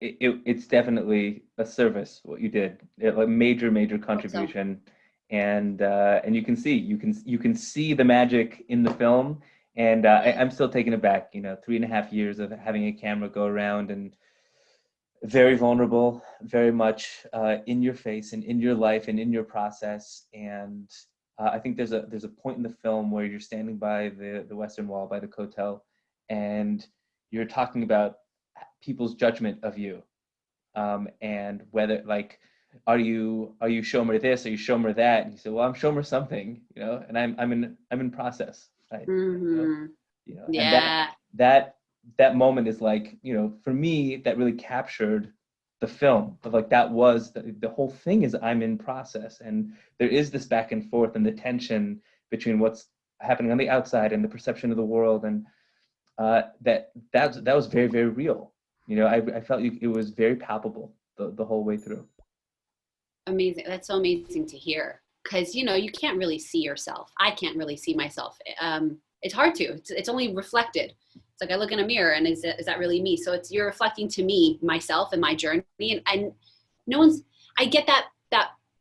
it's definitely a service what you did, a major Hope so. contribution, and you can see the magic in the film, and I'm still taken aback. 3.5 years of having a camera go around, and very vulnerable, very much in your face and in your life and in your process. And I think there's a point in the film where you're standing by the Western Wall, by the Kotel, and you're talking about people's judgment of you, and whether, like, are you Shomer this, are you Shomer that? And you say, well, I'm Shomer something, and I'm in process, right? Mm-hmm. And Yeah. that moment is like, for me, that really captured the film of, like, that was the whole thing is I'm in process, and there is this back and forth and the tension between what's happening on the outside and the perception of the world, and that was very, very real. I felt it was very palpable the whole way through. Amazing. That's so amazing to hear. Because, you can't really see yourself. I can't really see myself. It's hard to. It's only reflected. It's like I look in a mirror and is that really me? So you're reflecting to me, myself, and my journey. And no one's, I get that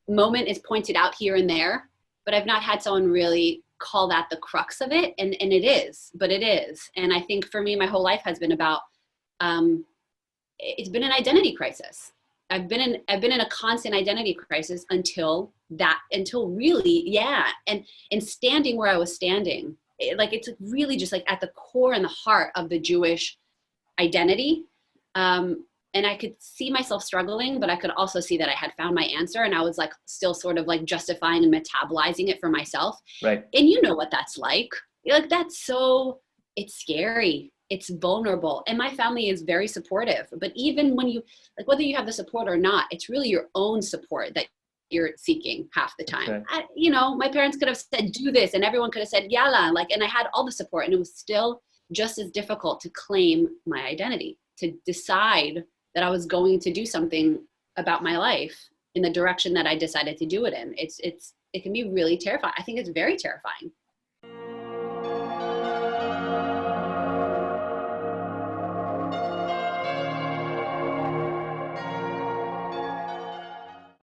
moment is pointed out here and there, but I've not had someone really call that the crux of it. And it is, but it is. And I think for me, my whole life has been about, it's been an identity crisis. I've been in a constant identity crisis until really, yeah. And standing where I was standing, it's really just like at the core and the heart of the Jewish identity. And I could see myself struggling, but I could also see that I had found my answer, and I was like still sort of like justifying and metabolizing it for myself. Right. And you know what that's like. Like it's scary. It's vulnerable. And my family is very supportive. But even when you, like, whether you have the support or not, it's really your own support that you're seeking half the time. Okay. My parents could have said, do this, and everyone could have said, yalla, and I had all the support, and it was still just as difficult to claim my identity, to decide that I was going to do something about my life in the direction that I decided to do it in. It can be really terrifying. I think it's very terrifying.